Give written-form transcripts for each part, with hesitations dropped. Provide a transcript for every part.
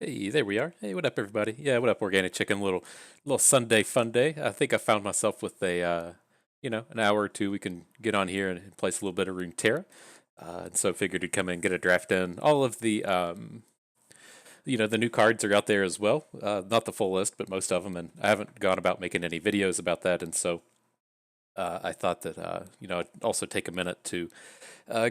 Hey, there we are. Hey, what up, everybody? Yeah, what up, Organic Chicken? Little Sunday fun day. I think I found myself with an hour or two we can get on here and play a little bit of Runeterra. And so figured to come in and get a draft in. All of the new cards are out there as well. Not the full list, but most of them. And I haven't gone about making any videos about that. And so I thought that I'd also take a minute to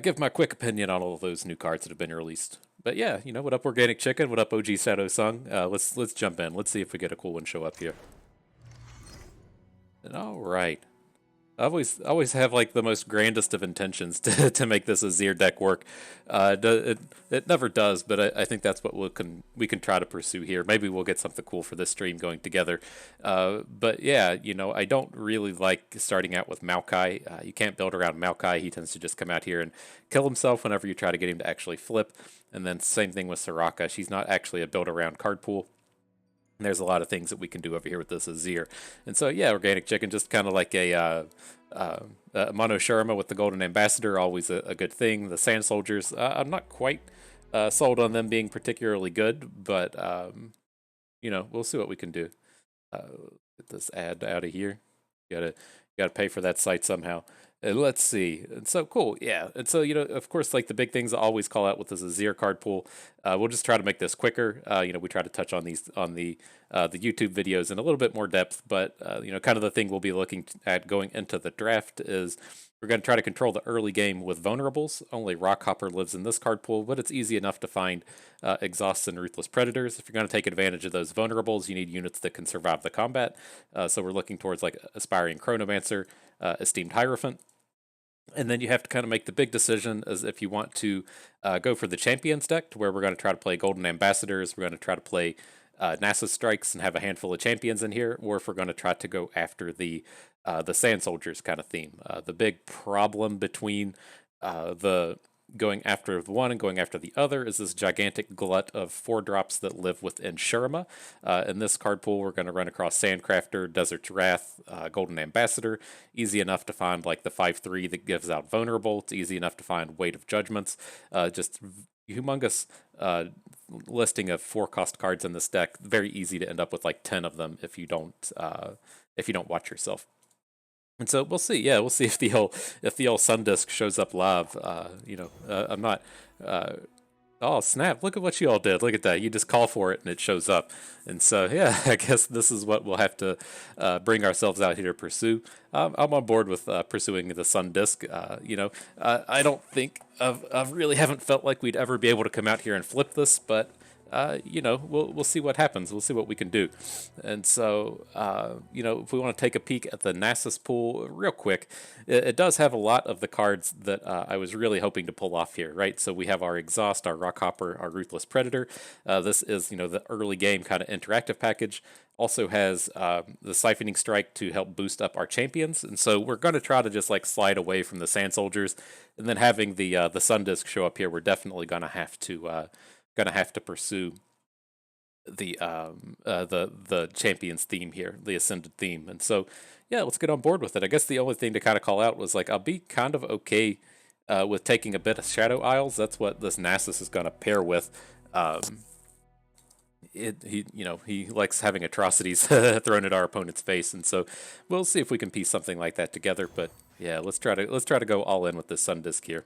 give my quick opinion on all of those new cards that have been released. But yeah, what up, Organic Chicken? What up, OG Shadow Sung? Let's jump in. Let's see if we get a cool one show up here. And all right, I always have like the most grandest of intentions to make this Azir deck work. It never does, but I think that's what we can try to pursue here. Maybe we'll get something cool for this stream going together. But yeah, I don't really like starting out with Maokai. You can't build around Maokai. He tends to just come out here and kill himself whenever you try to get him to actually flip. And then same thing with Soraka. She's not actually a build around card pool. And there's a lot of things that we can do over here with this Azir. And so, yeah, Organic Chicken, just kind of like Mono Sharma with the Golden Ambassador, always a good thing. The Sand Soldiers, I'm not quite sold on them being particularly good, but, we'll see what we can do. Get this ad out of here. You gotta pay for that site somehow. And let's see. And so cool, yeah. And so of course, like the big things I always call out with this Azir card pool. We'll just try to make this quicker. We try to touch on these on the YouTube videos in a little bit more depth, but kind of the thing we'll be looking at going into the draft is we're going to try to control the early game with vulnerables. Only Rockhopper lives in this card pool, but it's easy enough to find exhausts and ruthless predators. If you're going to take advantage of those vulnerables, you need units that can survive the combat. So we're looking towards like Aspiring Chronomancer, Esteemed Hierophant. And then you have to kind of make the big decision as if you want to go for the Champions deck, to where we're going to try to play Golden Ambassadors, we're going to try to play Nasus Strikes and have a handful of champions in here, or if we're going to try to go after the Sand Soldiers kind of theme. The big problem between the going after the one and going after the other is this gigantic glut of 4 drops that live within Shurima. In this card pool, we're going to run across Sandcrafter, Desert's Wrath, Golden Ambassador. Easy enough to find like the 5/3 that gives out Vulnerable. It's easy enough to find Weight of Judgments. Just humongous listing of 4 cost cards in this deck. Very easy to end up with like 10 of them if you don't watch yourself. And so we'll see. Yeah, we'll see if the old Sun Disk shows up live. I'm not. Oh snap! Look at what you all did. Look at that. You just call for it and it shows up. And so yeah, I guess this is what we'll have to bring ourselves out here to pursue. I'm on board with pursuing the Sun Disk. I don't think I really haven't felt like we'd ever be able to come out here and flip this, but we'll see what happens. We'll see what we can do. And so, if we want to take a peek at the Nasus pool real quick, it does have a lot of the cards that I was really hoping to pull off here, right? So we have our Exhaust, our Rockhopper, our Ruthless Predator. This is, the early game kind of interactive package. Also has the Siphoning Strike to help boost up our champions. And so we're going to try to just like slide away from the Sand Soldiers. And then having the Sun Disk show up here, we're definitely going to have to pursue the champions theme here, the ascended theme. And so yeah, let's get on board with it. I guess the only thing to kind of call out was like I'll be kind of okay with taking a bit of Shadow Isles. That's what this Nasus is going to pair with. Um, he likes having atrocities thrown at our opponent's face, and so we'll see if we can piece something like that together. But yeah, let's try to go all in with this Sun Disk here.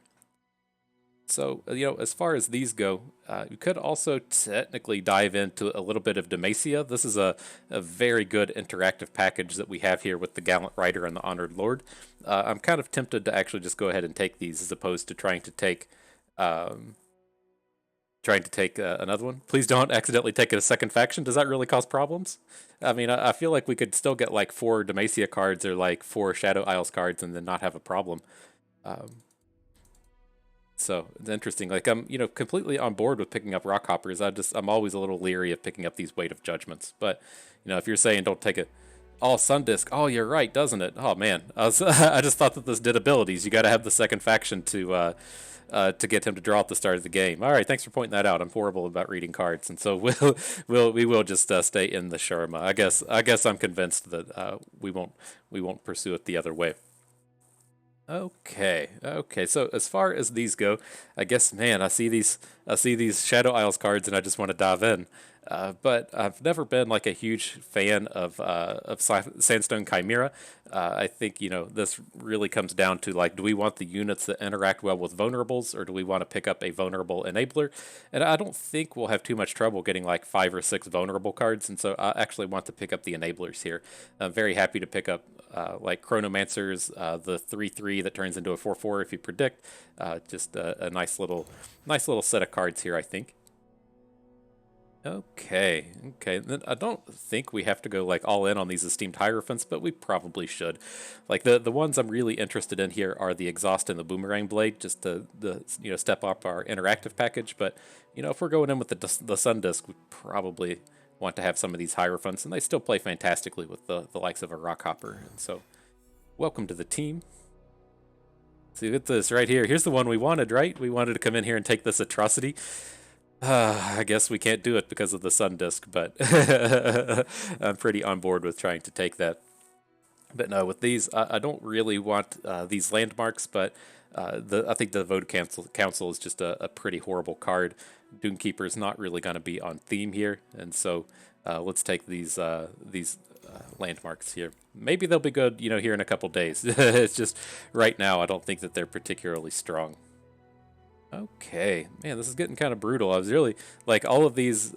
So, as far as these go, you could also technically dive into a little bit of Demacia. This is a very good interactive package that we have here with the Gallant Rider and the Honored Lord. I'm kind of tempted to actually just go ahead and take these as opposed to um, trying to take another one. Please don't accidentally take a second faction. Does that really cause problems? I mean, I feel like we could still get like 4 Demacia cards or like 4 Shadow Isles cards and then not have a problem. Um, So it's interesting. Like I'm, completely on board with picking up Rockhoppers. I'm always a little leery of picking up these Weight of Judgments. But if you're saying don't take it, all Sun Disk. Oh, you're right, doesn't it? Oh man, I just thought that this did abilities. You got to have the second faction to get him to draw at the start of the game. All right, thanks for pointing that out. I'm horrible about reading cards, and so we will just stay in the Sharma. I guess I'm convinced that we won't pursue it the other way. Okay, okay. So as far as these go, I guess, man, I see these Shadow Isles cards, and I just want to dive in. But I've never been like a huge fan of Sandstone Chimera. I think this really comes down to like, do we want the units that interact well with vulnerables, or do we want to pick up a vulnerable enabler? And I don't think we'll have too much trouble getting like 5 or 6 vulnerable cards, and so I actually want to pick up the enablers here. I'm very happy to pick up like Chronomancers, the 3/3 that turns into a 4/4 if you predict. Just a nice little set of cards here, I think. Okay, okay. Then I don't think we have to go like all in on these esteemed hierophants, but we probably should. Like the ones I'm really interested in here are the exhaust and the boomerang blade, just to step up our interactive package. But if we're going in with the sun disc, we probably want to have some of these hierophants, and they still play fantastically with the likes of a rockhopper. And so, welcome to the team. So you get this right here. Here's the one we wanted, right? We wanted to come in here and take this atrocity. I guess we can't do it because of the sun disk, but I'm pretty on board with trying to take that. But no, with these, I don't really want these landmarks, but I think the Vote Council is just a pretty horrible card. Doomkeeper is not really going to be on theme here, and so let's take these landmarks here. Maybe they'll be good, here in a couple days. It's just right now, I don't think that they're particularly strong. Okay, man, this is getting kind of brutal. I was really like all of these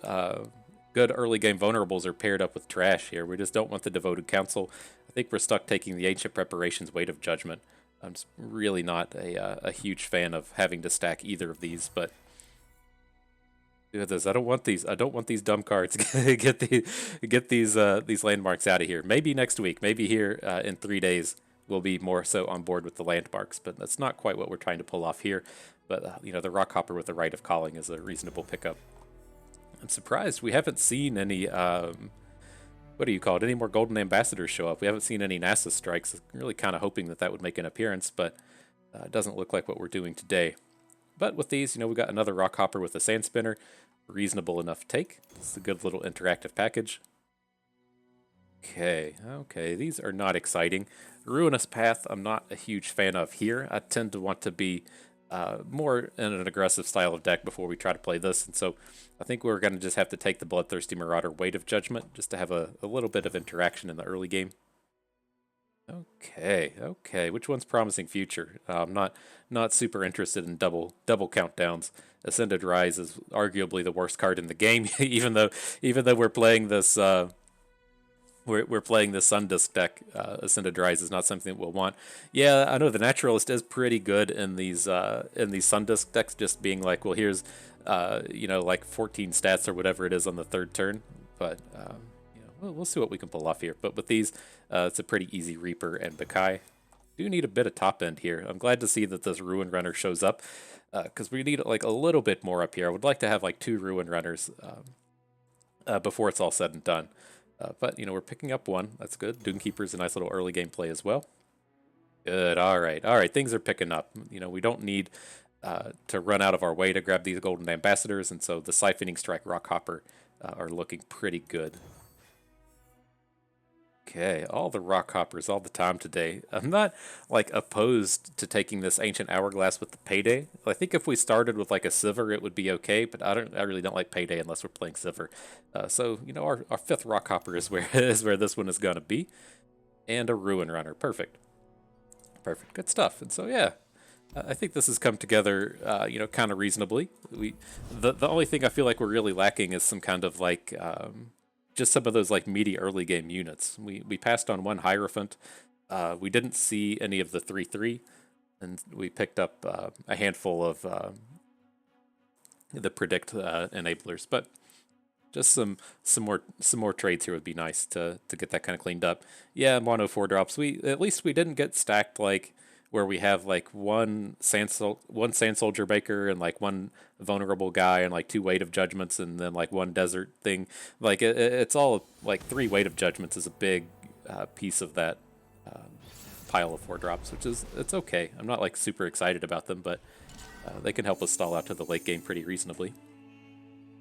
good early game vulnerables are paired up with trash here. We just don't want the Devoted Council. I think we're stuck taking the Ancient Preparations Weight of Judgment. I'm just really not a huge fan of having to stack either of these, but this. I don't want these. I don't want these dumb cards. Get these landmarks out of here. Maybe next week. Maybe here in 3 days we'll be more so on board with the landmarks. But that's not quite what we're trying to pull off here. But the Rockhopper with the Rite of Calling is a reasonable pickup. I'm surprised we haven't seen any. What do you call it? Any more Golden Ambassadors show up? We haven't seen any Nasus strikes. I'm really kind of hoping that would make an appearance, but it doesn't look like what we're doing today. But with these, we got another Rockhopper with a Sand Spinner. Reasonable enough take. It's a good little interactive package. Okay, okay, these are not exciting. Ruinous Path, I'm not a huge fan of here. I tend to want to be more in an aggressive style of deck before we try to play this, and so I think we're going to just have to take the Bloodthirsty Marauder Weight of Judgment just to have a little bit of interaction in the early game. Okay, okay. Which one's promising future? I'm not super interested in double countdowns. Ascended Rise is arguably the worst card in the game, even though we're playing this we're playing this Sun Disc deck. Ascended Rise is not something that we'll want. Yeah, I know the Naturalist is pretty good in these Sun Disc decks, just being like, well, here's like 14 stats or whatever it is on the third turn, but we'll see what we can pull off here. But with these, it's a pretty easy Reaper and Bakai. Do need a bit of top end here. I'm glad to see that this Ruin Runner shows up, because we need like a little bit more up here. I would like to have like 2 Ruin Runners before it's all said and done. But we're picking up one. That's good. Doomkeeper's a nice little early game play as well. Good. All right. Things are picking up. We don't need to run out of our way to grab these Golden Ambassadors, and so the Siphoning Strike Rockhopper are looking pretty good. Okay, all the Rockhoppers all the time today. I'm not like opposed to taking this Ancient Hourglass with the Payday. I think if we started with like a Sivir, it would be okay, but I really don't like Payday unless we're playing Sivir. So our 5th Rockhopper is where this one is gonna be, and a Ruin Runner. Perfect, good stuff. And so yeah, I think this has come together, kind of reasonably. The only thing I feel like we're really lacking is some kind of like. Just some of those like meaty early game units. We passed on one Hierophant. We didn't see any of the 3/3, and we picked up a handful of the predict enablers. But just some more trades here would be nice to get that kind of cleaned up. Yeah, mono 4 drops. At least we didn't get stacked like where we have like one sand soldier baker and like one vulnerable guy and like 2 weight of judgments and then like one desert thing. Like it's all like 3 weight of judgments is a big piece of that pile of 4 drops, which it's okay. I'm not like super excited about them, but they can help us stall out to the late game pretty reasonably.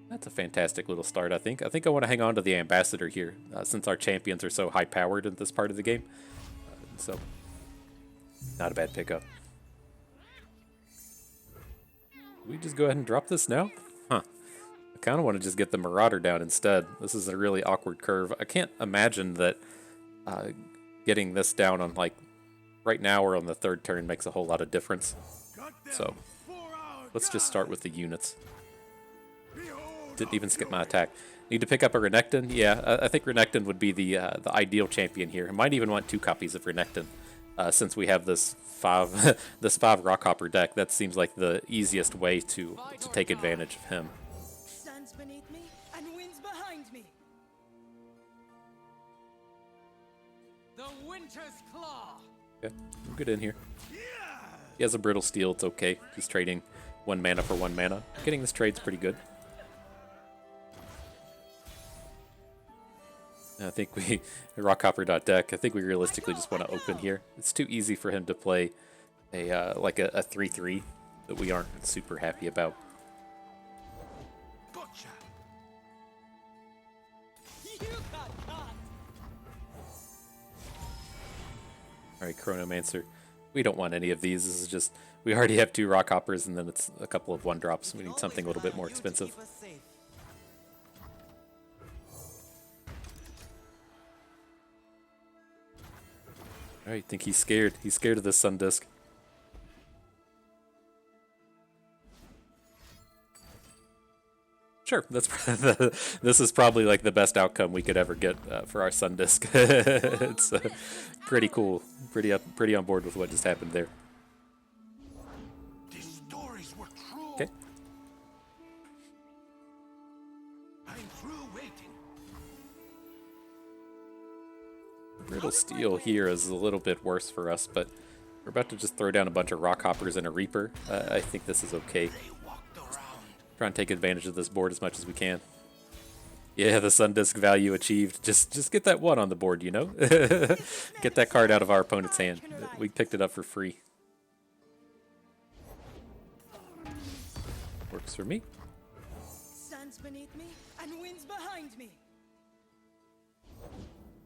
That's a fantastic little start, I think. I think I want to hang on to the Ambassador here, since our champions are so high-powered in this part of the game. So Not a bad pickup. We just go ahead and drop this now? Huh. I kind of want to just get the Marauder down instead. This is a really awkward curve. I can't imagine that getting this down on, like, right now or on the third turn makes a whole lot of difference. So, let's just start with the units. Didn't even skip my attack. Need to pick up a Renekton? Yeah, I think Renekton would be the ideal champion here. I might even want 2 copies of Renekton, since we have this 5 this 5 Rockhopper deck. That seems like the easiest way to take advantage of him. Stands beneath me and winds behind me. The Winter's Claw. Okay, we'll get in here. He has a Brittle Steel, it's okay. Just trading 1 mana for 1 mana. Getting this trade's pretty good. I think we, Rockhopper.deck, I think we realistically just want to open here. It's too easy for him to play a like a 3/3 that we aren't super happy about. Gotcha. You got caught. Alright, Chronomancer. We don't want any of these. This is just, we already have 2 Rockhoppers and then it's a couple of 1-drops. We need something a little bit more expensive. Alright, think he's scared. He's scared of this Sun Disk. Sure, that's this is probably like the best outcome we could ever get for our Sun Disk. It's pretty cool. Pretty on board with what just happened there. These stories were true. Okay. I'm through waiting. Brittle Steel here is a little bit worse for us, but we're about to just throw down a bunch of Rockhoppers and a Reaper. I think this is okay. They walked around. Try and take advantage of this board as much as we can. Yeah, the Sun Disk value achieved. Just get that 1 on the board, you know? Get that card out of our opponent's hand. We picked it up for free. Works for me. Stands beneath me and winds behind me.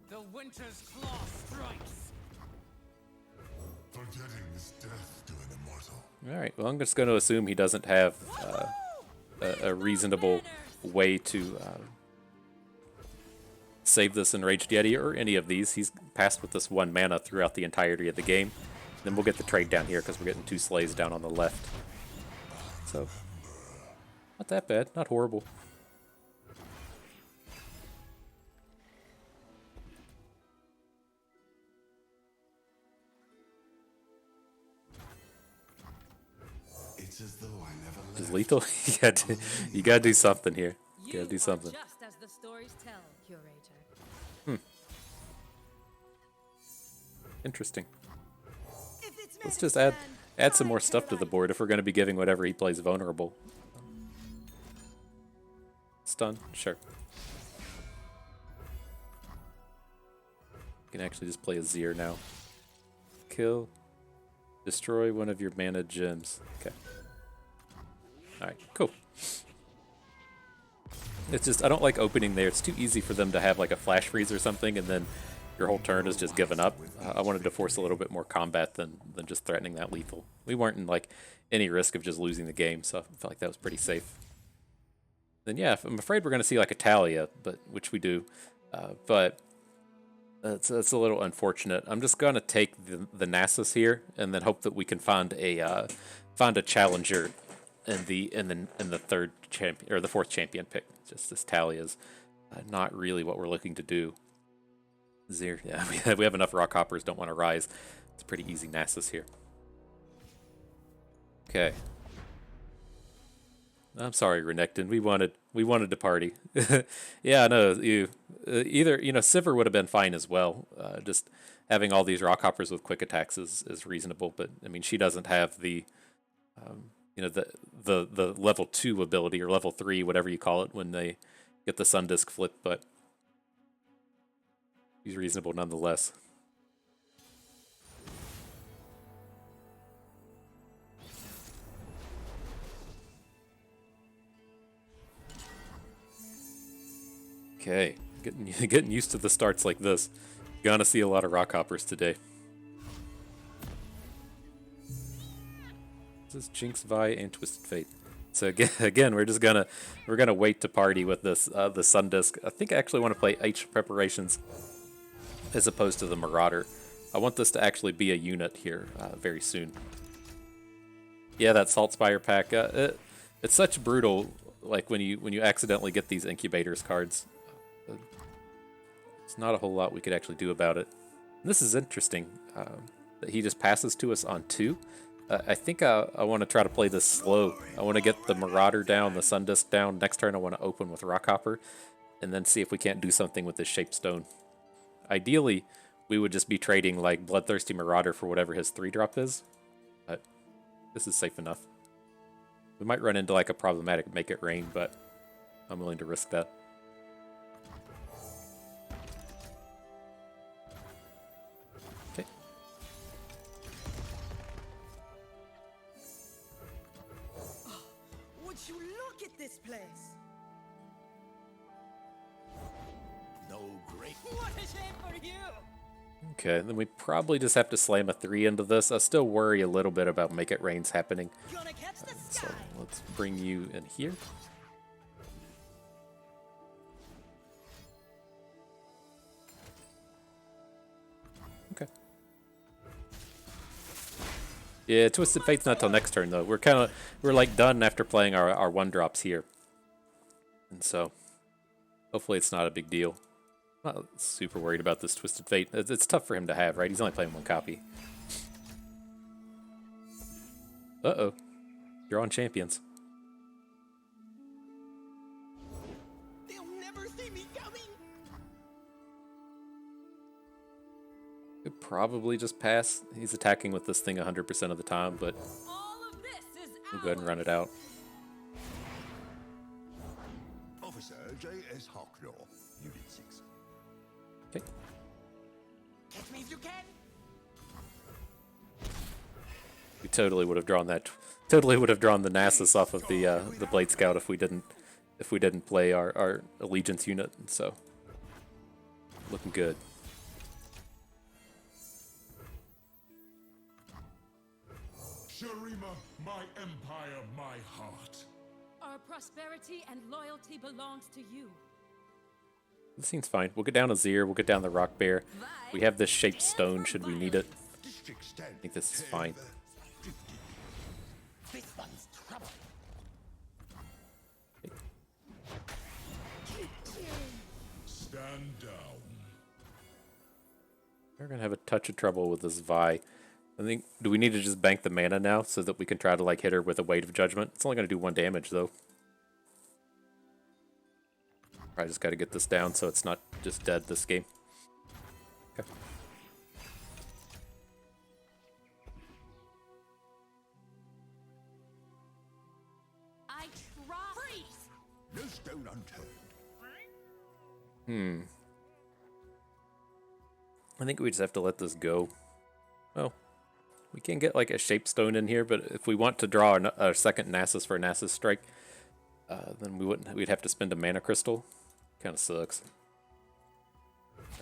The Winter's Claw strikes. Forgetting is death to an immortal. Alright, well I'm just going to assume he doesn't have a reasonable way to save this Enraged Yeti or any of these. He's passed with this 1 mana throughout the entirety of the game. Then we'll get the trade down here because we're getting 2 Slays down on the left. So, not that bad, not horrible. It's as though I never left. Is lethal? You gotta do something here. You gotta do something. Just as the stories tell, curator. Interesting. If it's Let's just add medicine, some more stuff to the board if we're going to be giving whatever he plays vulnerable. Stun? Sure. You can actually just play a Zir now. Kill. Destroy one of your mana gems. Okay. Alright, cool. It's just, I don't like opening there. It's too easy for them to have like a flash freeze or something and then your whole turn is just given up. I wanted to force a little bit more combat than just threatening that lethal. We weren't in like any risk of just losing the game, so I felt like that was pretty safe. Then yeah, I'm afraid we're going to see like a Talia, but which we do, but that's a little unfortunate. I'm just going to take the Nasus here and then hope that we can find a challenger in the third champion or the 4th champion pick. Just this Talia's not really what we're looking to do. Zir, yeah, we have enough Rockhoppers, don't want to rise. It's a pretty easy Nasus here. Okay. I'm sorry, Renekton. We wanted to party. Yeah, no, you either Sivir would have been fine as well. Just having all these Rockhoppers with quick attacks is reasonable, but I mean she doesn't have the the level 2 ability or level 3, whatever you call it, when they get the Sun Disk flip, but he's reasonable nonetheless. Okay, getting used to the starts like this. Gonna see a lot of Rockhoppers today. This is Jinx, Vi, and Twisted Fate. So again, we're gonna wait to party with this the Sun Disc. I think I actually want to play H preparations as opposed to the Marauder. I want this to actually be a unit here very soon. Yeah, that Salt Spire pack. It's such brutal. Like when you accidentally get these Incubators cards. There's not a whole lot we could actually do about it. And this is interesting that he just passes to us on 2. I think I want to try to play this slow. I want to get the Marauder down, the Sun Disc down. Next turn I want to open with Rockhopper, and then see if we can't do something with this Shaped Stone. Ideally, we would just be trading like Bloodthirsty Marauder for whatever his 3-drop is, but this is safe enough. We might run into like a problematic Make It Rain, but I'm willing to risk that. Okay. Would you look at this place? No great. What a shame for you! Okay, then we probably just have to slam a 3 into this. I still worry a little bit about Make It Rains happening. Gonna catch the So sky! let's bring you in here. Okay. Yeah, Twisted Fate's not till next turn though. We're like done after playing our 1-drops here. And so hopefully it's not a big deal. I'm not super worried about this Twisted Fate. It's tough for him to have, right? He's only playing 1 copy. Uh-oh. You're on champions. They'll never see me coming! Could probably just pass. He's attacking with this thing 100% of the time, but All of this is we'll go ahead and run it out. Officer J.S. Hawklaw, Unit 6. Okay. Catch me if you can! We totally would have drawn that. Totally would have drawn the Nasus off of the Blade Scout if we didn't play our Allegiance unit. So looking good. Shurima, my empire, my heart. our prosperity and loyalty belongs to you. This seems fine. We'll get down Azir. We'll get down the Rock Bear. We have this Shaped Stone should we need it. I think this is fine. This one's trouble. Stand down. We're gonna have a touch of trouble with this Vi. I think. Do we need to just bank the mana now so that we can try to like hit her with a Weight of Judgment? It's only gonna do 1 damage though. I just got to get this down so it's not just dead this game. Okay. I try. Freeze! No stone unturned. I think we just have to let this go. Well, we can get like a Shape Stone in here, but if we want to draw a second Nasus for a Nasus strike, then we'd have to spend a mana crystal. Kind of sucks.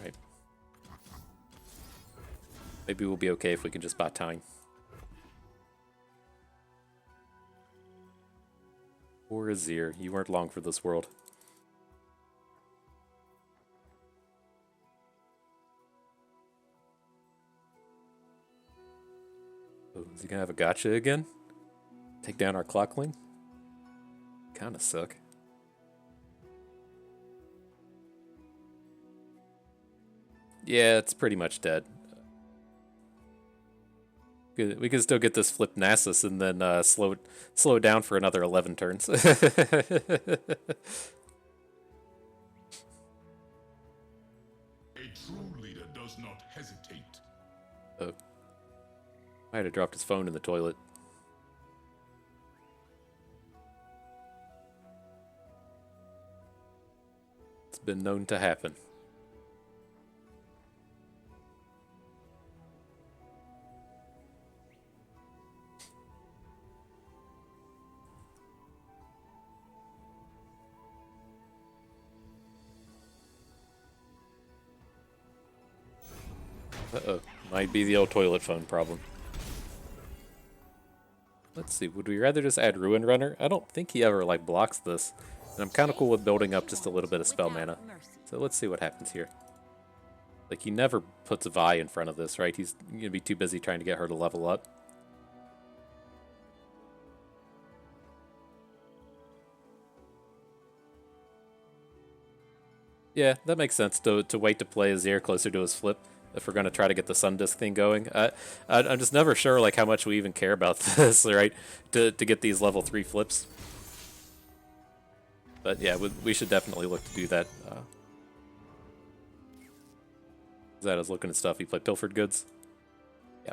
Right. Maybe we'll be okay if we can just buy time. Poor Azir, you weren't long for this world. Oh, is he gonna have a gotcha again? Take down our Clockling? Kinda suck. Yeah, it's pretty much dead. We can still get this flipped Nasus and then slow it down for another 11 turns. A true leader does not hesitate. Oh. Might have dropped his phone in the toilet. It's been known to happen. Uh-oh. Might be the old toilet phone problem. Let's see, would we rather just add Ruin Runner? I don't think he ever like blocks this. And I'm kind of cool with building up just a little bit of spell mana. So let's see what happens here. Like, he never puts Vi in front of this, right? He's going to be too busy trying to get her to level up. Yeah, that makes sense to wait to play Azir closer to his flip if we're going to try to get the Sun Disc thing going. I'm just never sure like how much we even care about this, right? To get these level 3 flips. But yeah, we should definitely look to do that. I was looking at stuff. You play Pilfered Goods? Yeah.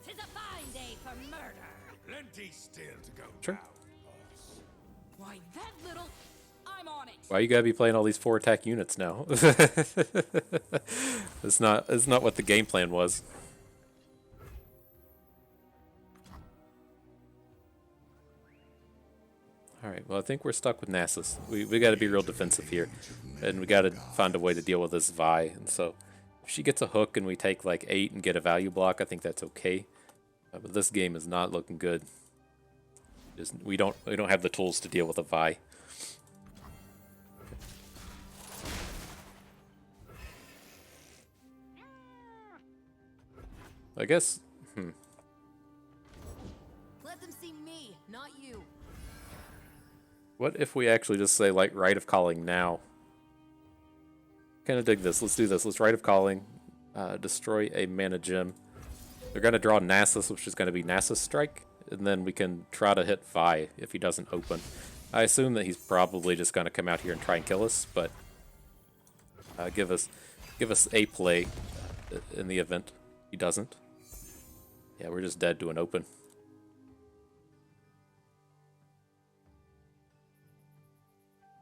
'Tis a fine day for murder. Plenty still to go. Sure. round, boss. Why, that little... I'm on it. Why you gotta be playing all these 4 attack units now? It's not what the game plan was. Alright, well I think we're stuck with Nasus. We gotta be real defensive here. And we gotta find a way to deal with this Vi. And so if she gets a hook and we take like 8 and get a value block, I think that's okay. But this game is not looking good. We don't have the tools to deal with a Vi. I guess, Let them see me, not you. what if we actually just say, like, Rite of Calling now? Kind of dig this. Let's do this. Let's Rite of Calling, destroy a mana gem. They're going to draw Nasus, which is going to be Nasus Strike, and then we can try to hit Vi if he doesn't open. I assume that he's probably just going to come out here and try and kill us, but give us a play in the event he doesn't. Yeah, we're just dead to an open.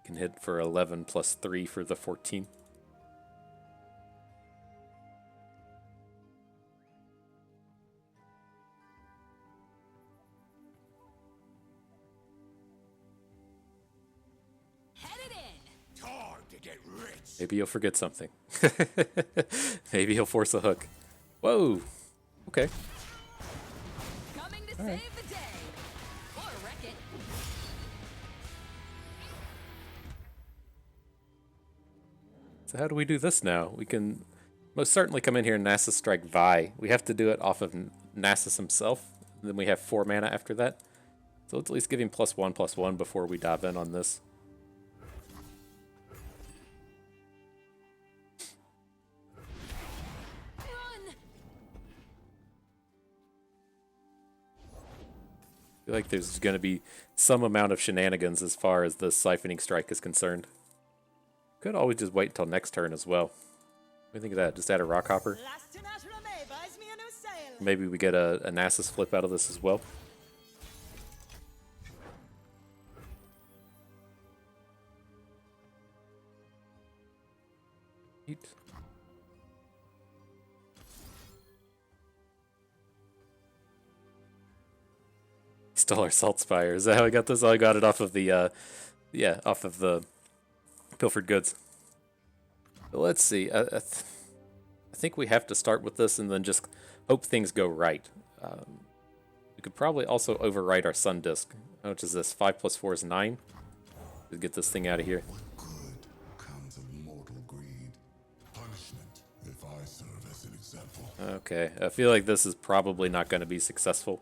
Can hit for 11 plus 3 for the 14. Headed in. Time to get rich. Maybe he'll forget something. Maybe he'll force a hook. Whoa! Okay. Coming to right. save the day. Or wreck it. So how do we do this now? We can most certainly come in here and Nasus Strike Vi. We have to do it off of Nasus himself. And then we have 4 mana after that. So let's at least give him +1/+1 before we dive in on this. Run. I feel like there's going to be some amount of shenanigans as far as the Siphoning Strike is concerned. Could always just wait until next turn as well. What do you think of that? Just add a Rock Hopper? Last to Natural May buys me a new sail. Maybe we get a Nasus flip out of this as well. Neat. Stole our Salt Spire. Is that how I got this? Oh, I got it off of the, yeah, off of the Pilfered Goods. But let's see. I think we have to start with this and then just hope things go right. We could probably also overwrite our Sun Disc. How much is this? 5 + 4 is 9. Let's get this thing out of here. What good comes of mortal greed? Punishment, if I serve as an example. Okay, I feel like this is probably not going to be successful,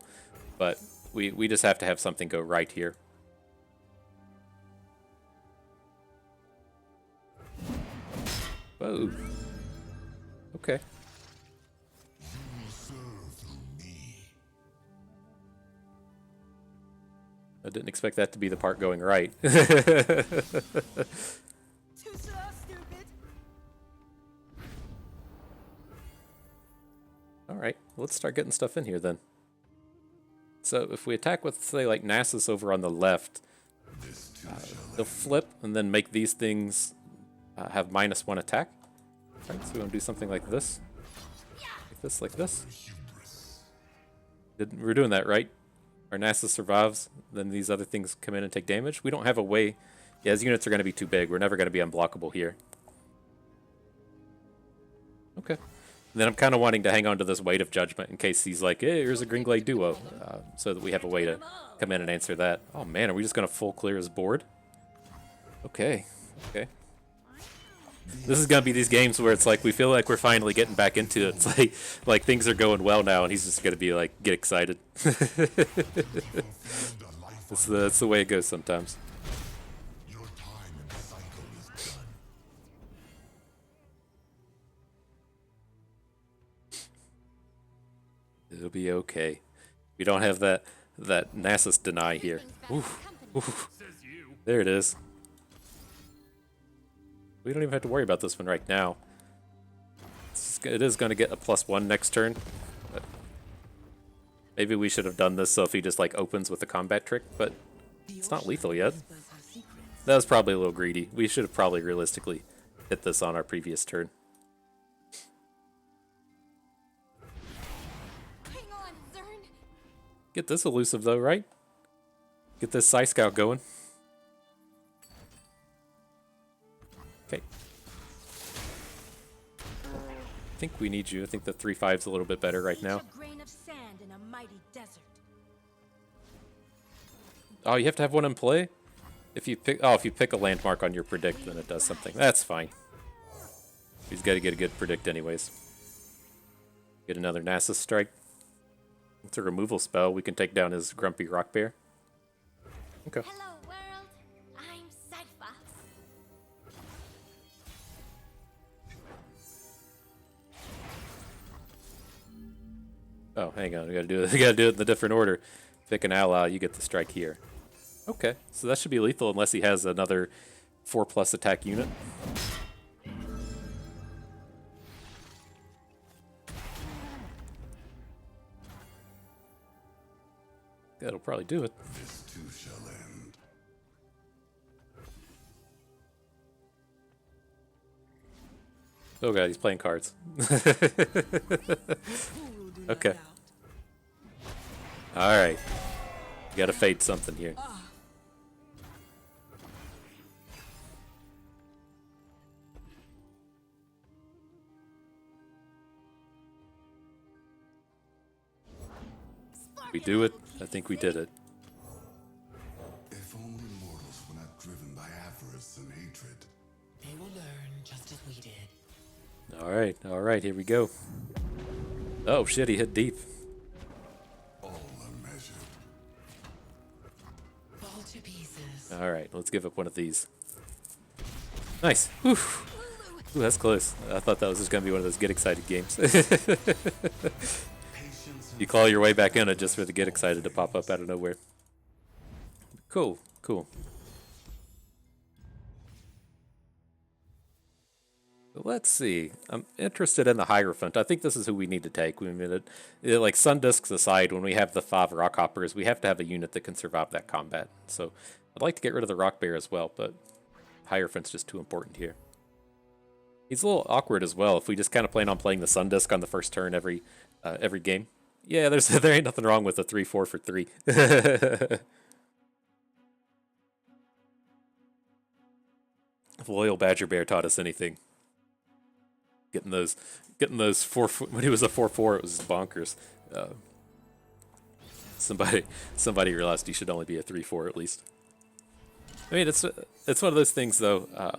but we just have to have something go right here. Whoa. Okay. You will serve through me. I didn't expect that to be the part going right. Too slow, stupid. Alright, let's start getting stuff in here then. So if we attack with, say, like Nasus over on the left, they'll flip and then make these things have -1 attack. Right, so we want to do something like this. Like this, like this. We're doing that, right? Our Nasus survives, then these other things come in and take damage. We don't have a way. Yeah, his units are going to be too big. We're never going to be unblockable here. Okay. And then I'm kind of wanting to hang on to this Weight of Judgment in case he's like, hey, here's a Greenglade duo, so that we have a way to come in and answer that. Oh man, are we just going to full clear his board? Okay, okay. This is going to be these games where it's like we feel like we're finally getting back into it. It's like things are going well now, and he's just going to be like, get excited. That's the way it goes sometimes. Your time in the cycle is done. It'll be okay. We don't have that Nasus deny here. Oof, oof. There it is. We don't even have to worry about this one right now. It is going to get a +1 next turn. But maybe we should have done this so if he just like opens with a combat trick, but it's not lethal yet. That was probably a little greedy. We should have probably realistically hit this on our previous turn. Hang on, Zern. Get this elusive though, right? Get this Psy Scout going. Okay. I think we need you. I think the 3/5's a little bit better right now. A grain of sand in a mighty desert. Oh, you have to have one in play? If you pick a landmark on your predict, then it does something. That's fine. He's got to get a good predict anyways. Get another Nasus strike. It's a removal spell. We can take down his grumpy rock bear. Okay. Hello, world. I'm Cypher. Oh, hang on. We gotta do it. We gotta do it in a different order. Pick an ally. You get the strike here. Okay, so that should be lethal unless he has another 4+ attack unit. That'll probably do it. This too shall end. Oh god, he's playing cards. Okay. Alright. You gotta fade something here. We do it. I think we did it. If only mortals were not driven by avarice and hatred. They will learn just as we did. Alright, here we go. Oh shit, he hit deep. All are measured. Fall to pieces. Alright, let's give up one of these. Nice. Whew. Ooh, that's close. I thought that was just gonna be one of those get excited games. You claw your way back in it just for the get excited to pop up out of nowhere. Cool, cool. Let's see. I'm interested in the Hierophant. I think this is who we need to take. We mean like Sun Discs aside, when we have the 5 Rockhoppers, we have to have a unit that can survive that combat. So I'd like to get rid of the Rock Bear as well, but Hierophant's just too important here. He's a little awkward as well. If we just kind of plan on playing the Sun Disc on the first turn every game. Yeah, there ain't nothing wrong with a 3/4 for 3. If Loyal Badger Bear taught us anything, getting those 4 when he was a 4/4, it was bonkers. Somebody realized he should only be a 3/4 at least. I mean, it's one of those things though. I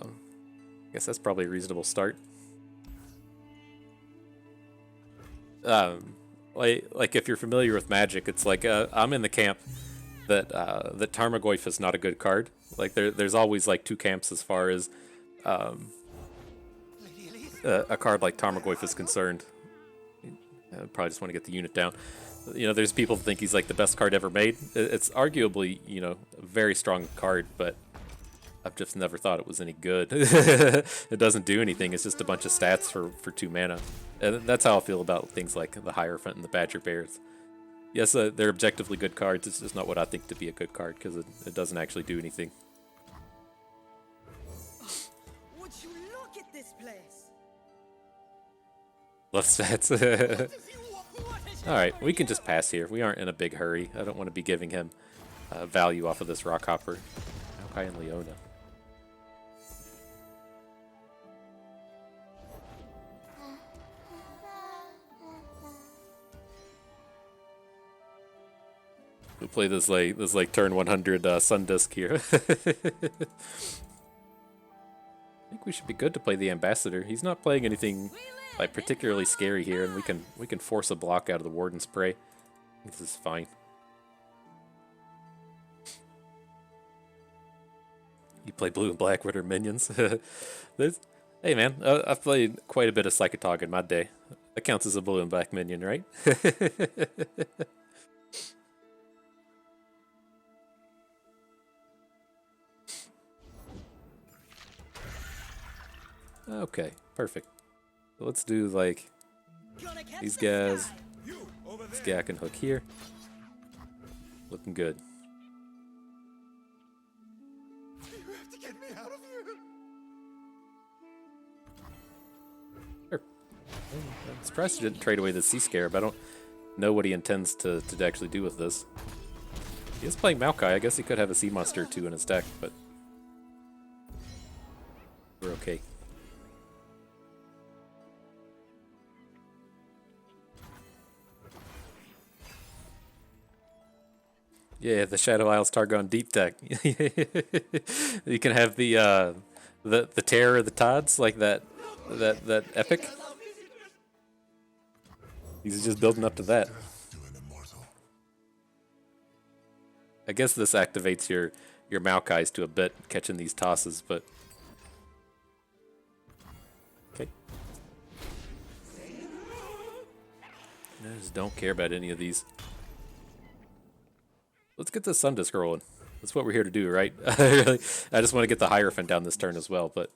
guess that's probably a reasonable start. Like if you're familiar with Magic, it's like I'm in the camp that Tarmogoyf is not a good card. Like there's always like 2 camps as far as a card like Tarmogoyf is concerned. I probably just want to get the unit down. You know, there's people that think he's like the best card ever made. It's arguably, you know, a very strong card, but I've just never thought it was any good. It doesn't do anything. It's just a bunch of stats for 2 mana. And that's how I feel about things like the Hierophant and the Badger Bears. Yes, they're objectively good cards. It's just not what I think to be a good card because it doesn't actually do anything. Would you look at this place? Love stats. Alright, we can just pass here. We aren't in a big hurry. I don't want to be giving him value off of this Rockhopper. Maokai and Leona. play this like turn 100 Sun Disc here. I think we should be good to play the Ambassador. He's not playing anything like particularly scary here, and we can force a block out of the Warden Spray. This is fine. You play blue and black with her minions. Hey man, I've played quite a bit of Psychotog in my day. That counts as a blue and black minion, right? Okay, perfect. So let's do like these guys. This guy can hook here. Looking good. You have to get me out of here. Sure. I'm surprised he didn't trade away the Sea Scarab. I don't know what he intends to actually do with this. He is playing Maokai. I guess he could have a Sea Monster or two in his deck, but we're okay. Yeah, the Shadow Isles Targon deep deck. You can have the Terror of the Tides, like that epic. He's just building up to that. To an immortal. I guess this activates your Maokais to a bit, catching these tosses, but okay. I just don't care about any of these. Let's get this Sun Disc rolling. That's what we're here to do, right? I just want to get the Hierophant down this turn as well, but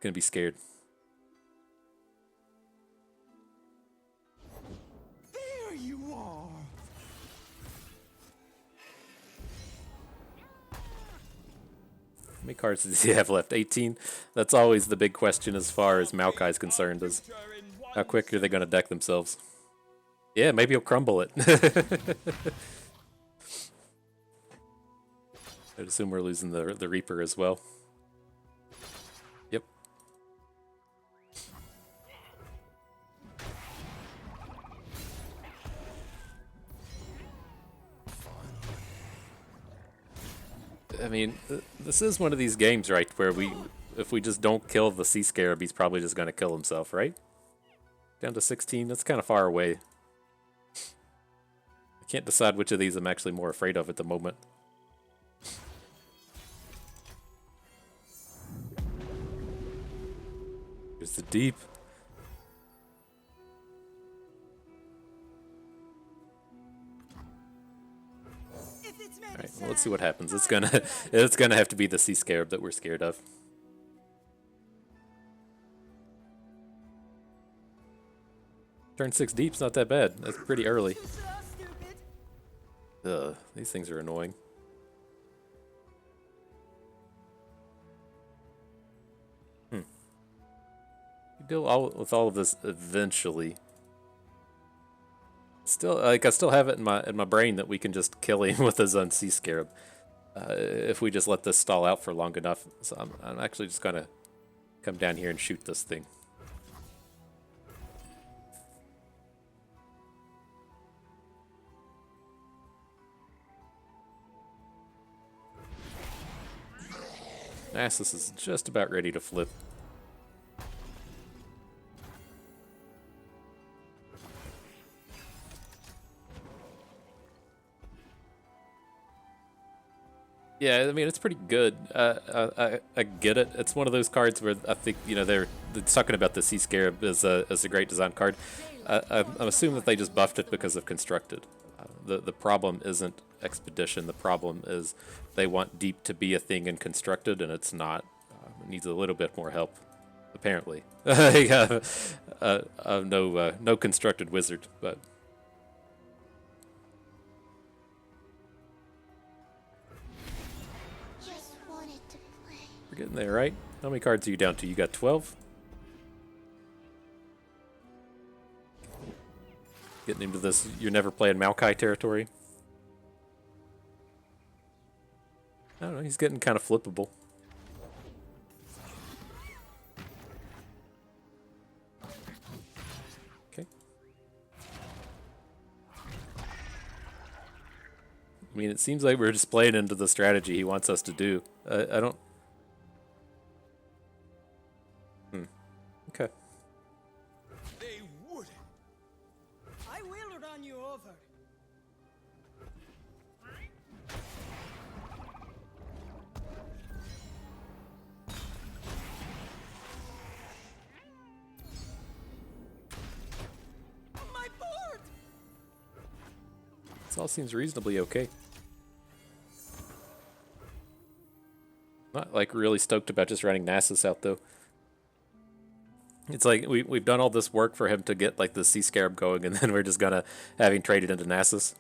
gonna be scared. There you are. How many cards does he have left? 18? That's always the big question as far as Maokai is concerned, is how quick are they going to deck themselves? Yeah, maybe he'll crumble it. I'd assume we're losing the Reaper as well. Yep. I mean, this is one of these games, right, where if we just don't kill the Sea Scarab, he's probably just going to kill himself, right? Down to 16, that's kind of far away. I can't decide which of these I'm actually more afraid of at the moment. Here's the deep. Alright, well, let's see what happens. It's gonna have to be the Sea Scarab that we're scared of. Turn 6 deep's not that bad. That's pretty early. Ugh, these things are annoying. You deal with all of this eventually. Still, like I still have it in my brain that we can just kill him with his own Sea Scarab if we just let this stall out for long enough. So I'm actually just gonna come down here and shoot this thing. Nasus is just about ready to flip. Yeah, I mean, it's pretty good. I get it. It's one of those cards where I think, you know, they're talking about the Sea Scarab as a great design card. I'm assuming that they just buffed it because of Constructed. The problem isn't Expedition. The problem is they want Deep to be a thing in Constructed, and it's not. It needs a little bit more help, apparently. No Constructed Wizard, but... We're getting there, right? How many cards are you down to? You got 12? Getting into this, you're never playing Maokai territory? I don't know, he's getting kind of flippable. Okay. it seems like we're just playing into the strategy he wants us to do. I don't... Okay. They wouldn't. I will run you over. My board! This all seems reasonably okay. Not like really stoked about just running Nasus out though. It's like we've done all this work for him to get like the Sea Scarab going, and then we're just gonna have him traded into Nasus.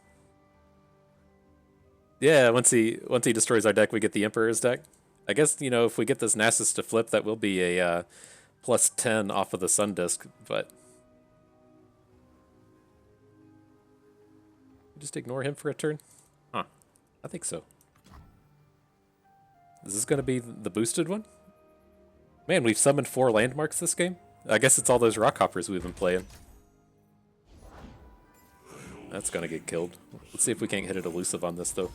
Yeah, once he destroys our deck, we get the Emperor's deck. I guess, you know, if we get this Nasus to flip, that will be a plus 10 off of the Sun Disc, but just ignore him for a turn? Huh. I think so. Is this going to be the boosted one? Man, we've summoned 4 landmarks this game? I guess it's all those rock hoppers we've been playing. That's going to get killed. Let's see if we can't hit it elusive on this, though.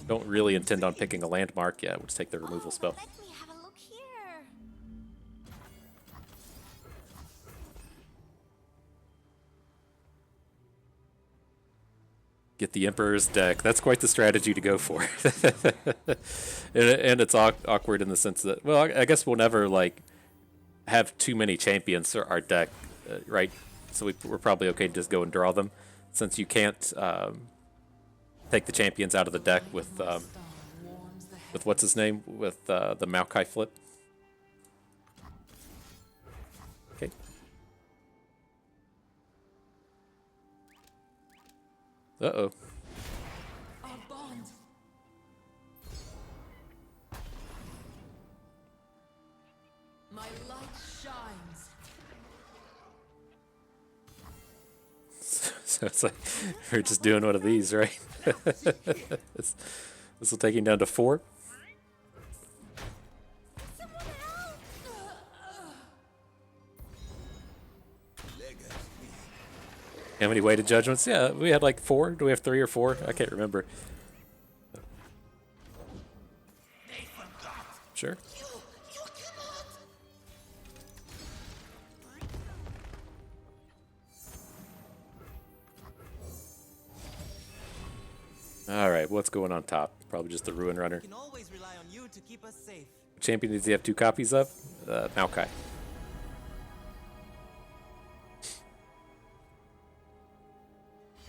Don't really intend on picking a landmark. Yeah, we'll just take the removal spell. Let me have a look here. Get the Emperor's deck. That's quite the strategy to go for. and it's awkward in the sense that, well, I guess we'll never, like, have too many champions for our deck, right? So we're probably okay to just go and draw them, since you can't take the champions out of the deck with what's his name? With the Maokai flip. Okay. Uh-oh. Our bond. My light shines. So it's like we're just doing one of these, right? this will take him down to 4. Someone help! How many weighted judgments? Yeah, we had like 4. Do we have 3 or 4? I can't remember. Sure. Alright, what's going on top? Probably just the Ruin Runner. Can always rely on you to keep us safe. Champion does he have 2 copies of? Maokai.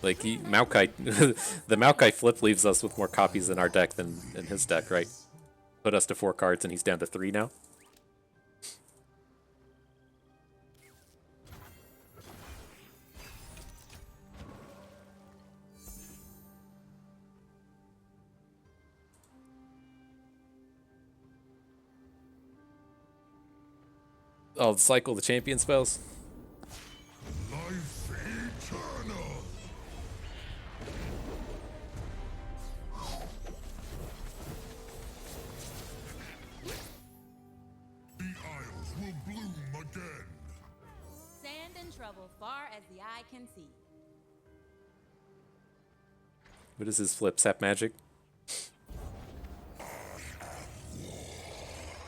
Like, Maokai, the Maokai flip leaves us with more copies in our deck than in his deck, right? Put us to 4 cards and he's down to 3 now. Oh, cycle the champion spells. Life eternal. The Isles will bloom again. Sand and trouble far as the eye can see. What is his flip? Sap magic?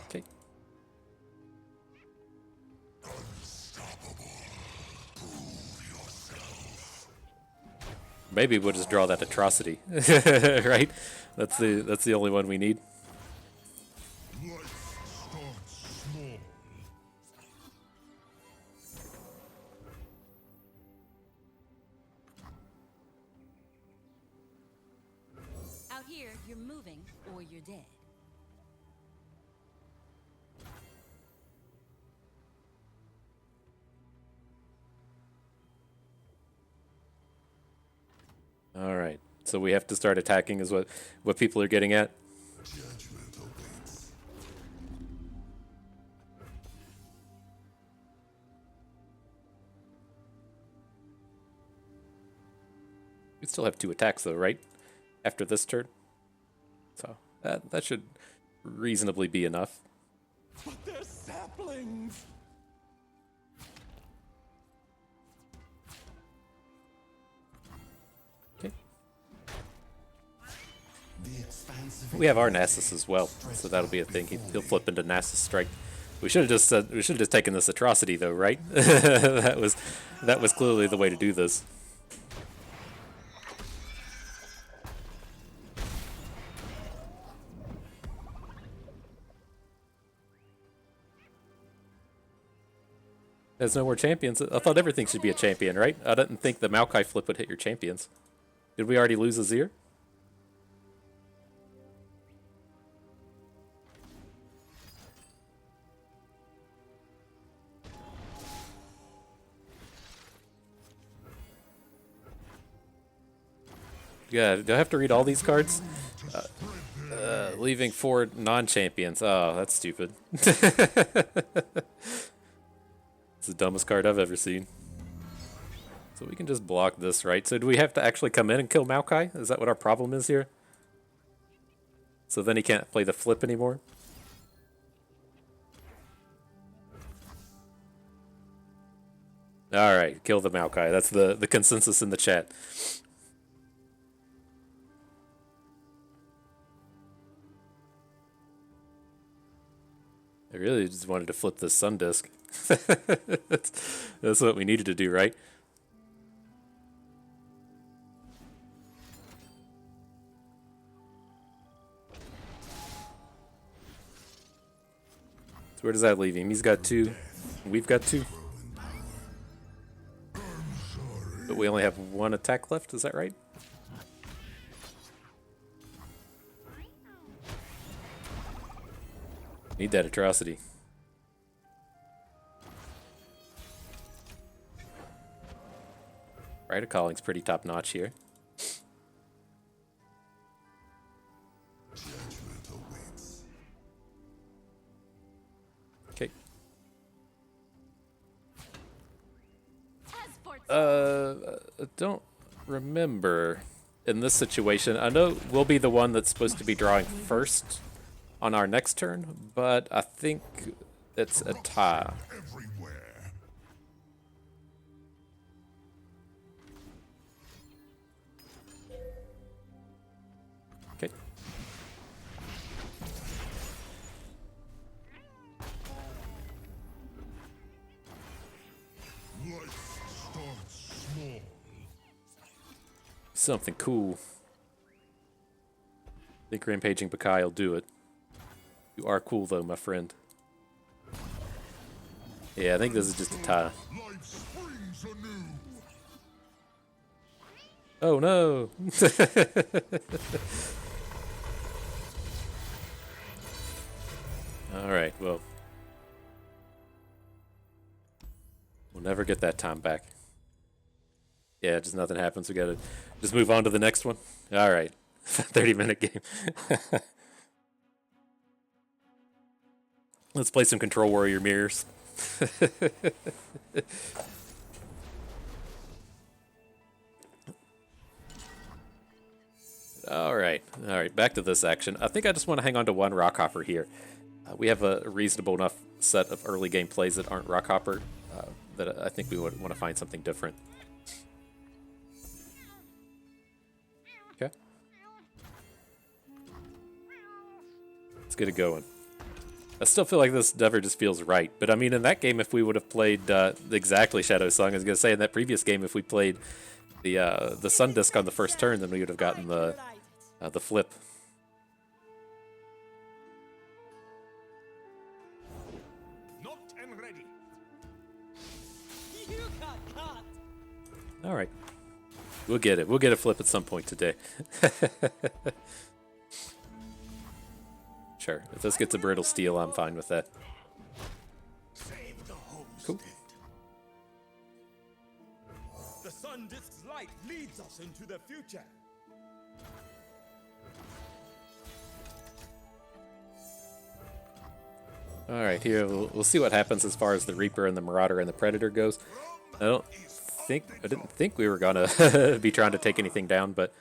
Okay. Maybe we'll just draw that atrocity, right? That's the only one we need. Life starts small. Out here, you're moving or you're dead. All right. So we have to start attacking is what people are getting at. Judgment awaits. We still have 2 attacks though, right? After this turn. So that should reasonably be enough. But they're saplings. Okay. The expansive We have our Nasus as well, so that'll be a thing. He'll flip into Nasus Strike. We should have just said, we should have just taken this atrocity though, right? that was clearly the way to do this. There's no more champions. I thought everything should be a champion, right? I didn't think the Maokai flip would hit your champions. Did we already lose Azir? Yeah, do I have to read all these cards? Leaving 4 non-champions. Oh, that's stupid. It's the dumbest card I've ever seen. So we can just block this, right? So do we have to actually come in and kill Maokai? Is that what our problem is here? So then he can't play the flip anymore? Alright, kill the Maokai. That's the consensus in the chat. I really just wanted to flip this Sun Disk. That's what we needed to do, right? So where does that leave him? He's got 2. We've got 2. But we only have 1 attack left, is that right? Need that atrocity. Rider Calling's pretty top notch here. judgment awaits. Okay. As for I don't remember in this situation. I know we'll be the one that's supposed to be drawing first on our next turn, but I think it's a tie. Everywhere. Okay. Life starts small. Something cool. I think Rampaging Bakai will do it. You are cool though, my friend. Yeah, I think this is just a tie. Life springs anew. Oh no! Alright, well. We'll never get that time back. Yeah, just nothing happens. We gotta just move on to the next one. Alright. 30-minute game. Let's play some Control Warrior Mirrors. Alright, back to this action. I think I just want to hang on to 1 Rockhopper here. We have a reasonable enough set of early game plays that aren't Rockhopper that I think we would want to find something different. Okay. Let's get it going. I still feel like this never just feels right. But I mean, in that game, if we would have played exactly Shadow Song, I was going to say in that previous game, if we played the Sun Disk on the first turn, then we would have gotten the flip. Knocked and ready. You got caught! All right. We'll get it. We'll get a flip at some point today. Sure. If this gets a brittle steel, I'm fine with that. Save the host. Cool. The sun disk's light leads us into the future. All right, here we'll see what happens as far as the Reaper and the Marauder and the Predator goes. I didn't think we were gonna be trying to take anything down, but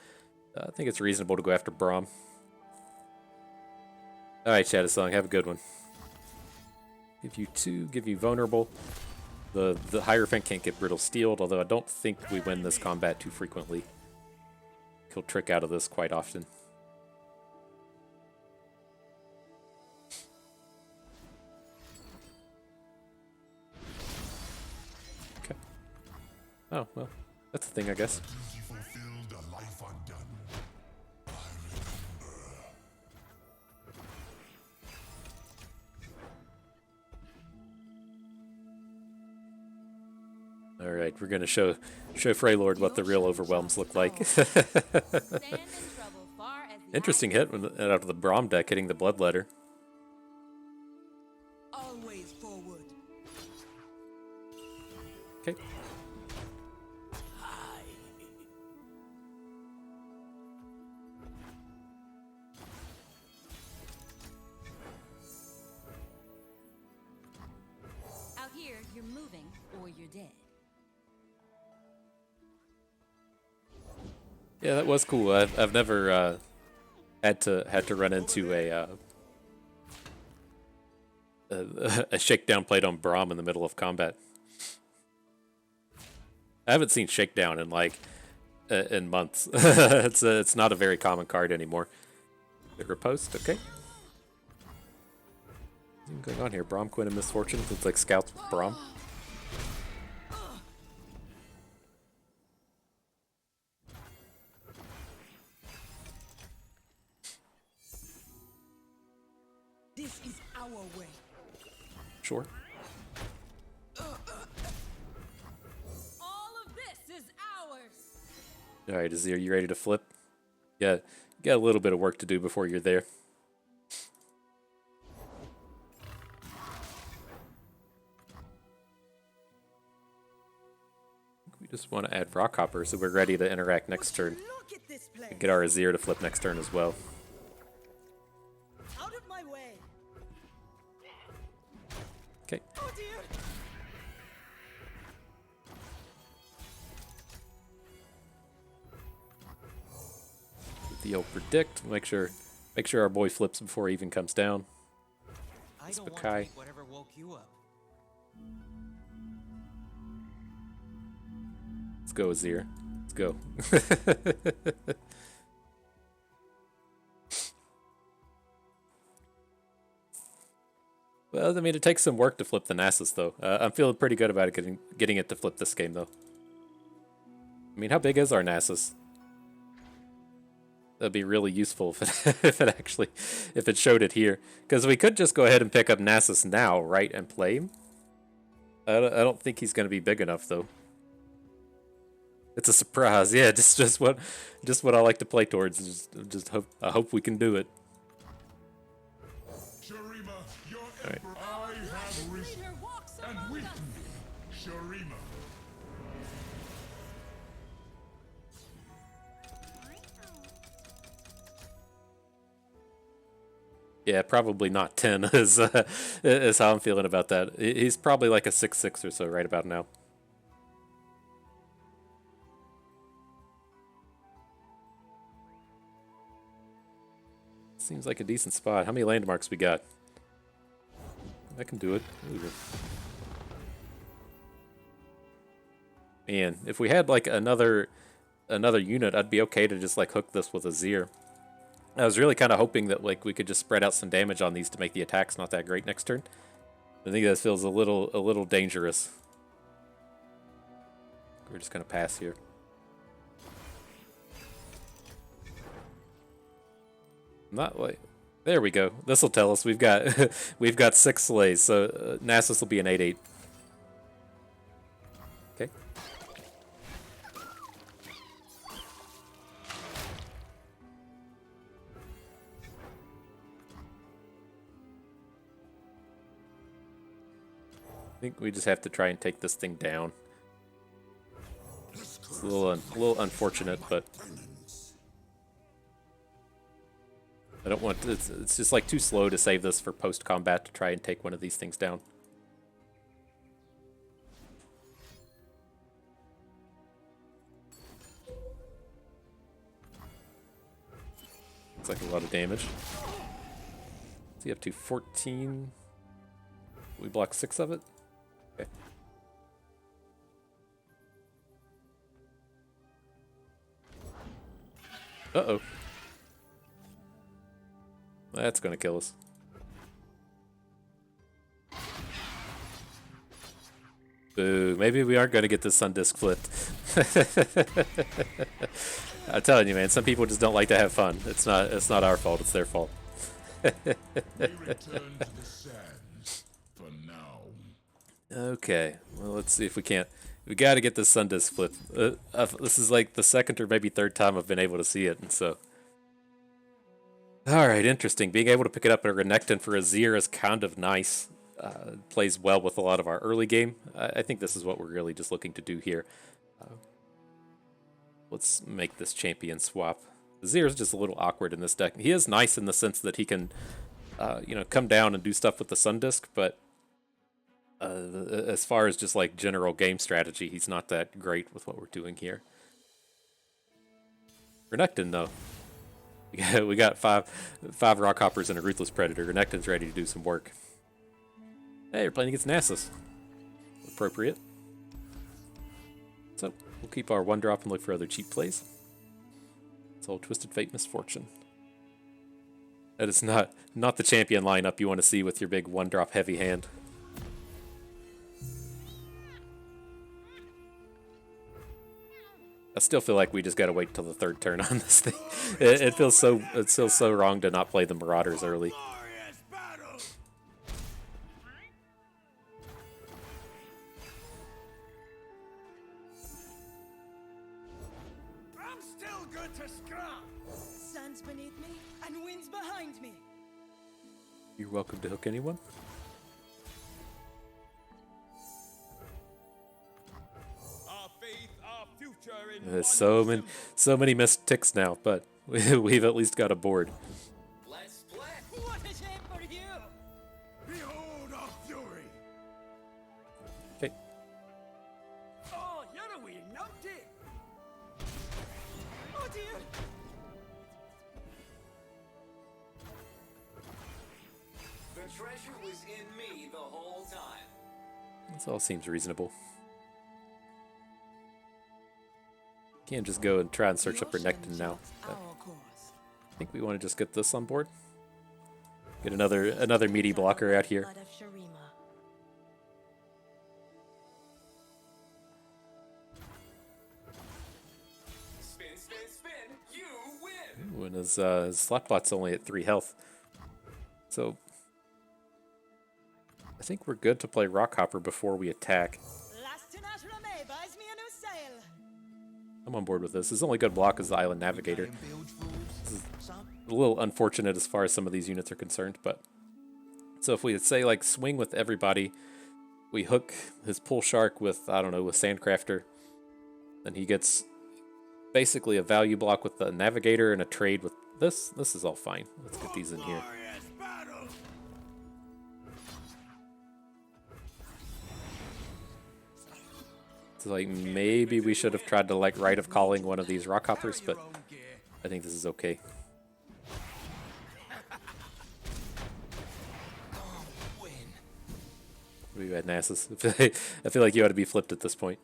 I think it's reasonable to go after Braum. All right, Shadow Song, have a good one. Give you 2, give you vulnerable. The Hierophant can't get brittle steeled, although I don't think we win this combat too frequently. He'll trick out of this quite often. Oh, well, that's a thing, I guess. Duty fulfilled, a life undone. I remember. All right, we're gonna show Freylord what the real overwhelms look like. Stand in trouble far as the Interesting eye hit out of the Braum deck, hitting the Bloodletter. Always forward. Okay. Out here, you're moving or you're dead. Yeah, that was cool. I've never had to run into a shakedown played on Braum in the middle of combat. I haven't seen shakedown in like in months. It's not a very common card anymore. Bit riposte, okay. What's going on here? Braum, Quinn, and Misfortune. It's like scouts with Braum. This is our way. Sure. All of this is ours. All right, Azir, you ready to flip? Yeah, you got a little bit of work to do before you're there. We just want to add Rockhopper so we're ready to interact next turn. Look at this place. Get our Azir to flip next turn as well. Out of my way. Okay. Oh dear. With the old predict, make sure our boy flips before he even comes down. I It's don't want to Bakai. be whatever woke you up. Let's go, Azir. Let's go. Well, I mean, it takes some work to flip the Nasus, though. I'm feeling pretty good about it getting it to flip this game, though. I mean, how big is our Nasus? That'd be really useful if it showed it here, because we could just go ahead and pick up Nasus now, right, and play him. I don't think he's going to be big enough, though. It's a surprise, yeah. Just what I like to play towards. I hope we can do it. Shurima, your right. emperor. I have risen. Leader walks And among with us. me, Shurima. Yeah, probably not 10 is how I'm feeling about that. He's probably like a 6/6 or so right about now. Seems like a decent spot. How many landmarks we got? I can do it. Ooh. Man, if we had like another unit, I'd be okay to just like hook this with Azir. I was really kind of hoping that like we could just spread out some damage on these to make the attacks not that great next turn. I think that feels a little dangerous. We're just gonna pass here. Not like there we go. This will tell us we've got we've got 6 slays, so Nasus will be an 8/8. Okay. I think we just have to try and take this thing down. It's a little unfortunate, but I don't want to, it's just like too slow to save this for post-combat to try and take one of these things down. It's like a lot of damage. Is he up to 14? We block 6 of it? Okay. Uh-oh. That's gonna kill us. Boo. Maybe we aren't going to get this Sun Disc flipped. I'm telling you, man. Some people just don't like to have fun. It's not our fault. It's their fault. We return to the sands for now. Okay. Well, let's see if we can't. We got to get this Sun Disc flipped. This is like the second or maybe third time I've been able to see it, and so. All right, interesting. Being able to pick it up at Renekton for Azir is kind of nice. Plays well with a lot of our early game. I think this is what we're really just looking to do here. Let's make this champion swap. Azir is just a little awkward in this deck. He is nice in the sense that he can, come down and do stuff with the Sun Disc, but as far as just like general game strategy, he's not that great with what we're doing here. Renekton, though. We got five Rockhoppers and a Ruthless Predator. Renekton's ready to do some work. Hey, you're playing against Nasus. Appropriate. So, we'll keep our 1-drop and look for other cheap plays. It's all Twisted Fate Misfortune. That is not the champion lineup you want to see with your big 1-drop heavy hand. I still feel like we just gotta wait till the third turn on this thing. It feels so wrong to not play the Marauders early. I'm still good to scrap. Sun's beneath me and winds behind me. You're welcome to hook anyone. Our faith, our future in There's one so many missed ticks now, but we've at least got a board. Let's split. What a shame for you. Behold our fury. Okay. Oh, you're a wee numpty. Oh dear. The treasure was in me the whole time. This all seems reasonable. Can't just go and try and search up Renekton now. But I think we want to just get this on board. Get another meaty blocker out here. Spin, spin, spin. You win. Ooh, and his Slapbot's only at 3 health. So I think we're good to play Rockhopper before we attack. buys me a new sail. I'm on board with this. His only good block is the Island Navigator. This is a little unfortunate as far as some of these units are concerned, but so if we say like swing with everybody, we hook his Pull Shark with, I don't know, with Sandcrafter, then he gets basically a value block with the Navigator and a trade with this. This is all fine. Let's get these in here. So like maybe we should have tried to like Rite of Calling one of these Rockhoppers, but I think this is okay. We had Nasus. I feel like you ought to be flipped at this point.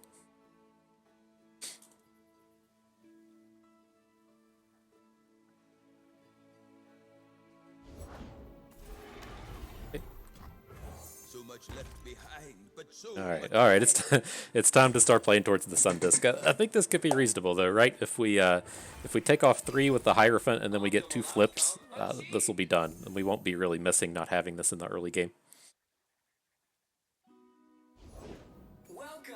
So much left behind, but so All right. It's time to start playing towards the Sun Disc. I think this could be reasonable, though, right? If we take off 3 with the Hierophant and then we get 2 flips, this will be done, and we won't be really missing not having this in the early game. Welcome.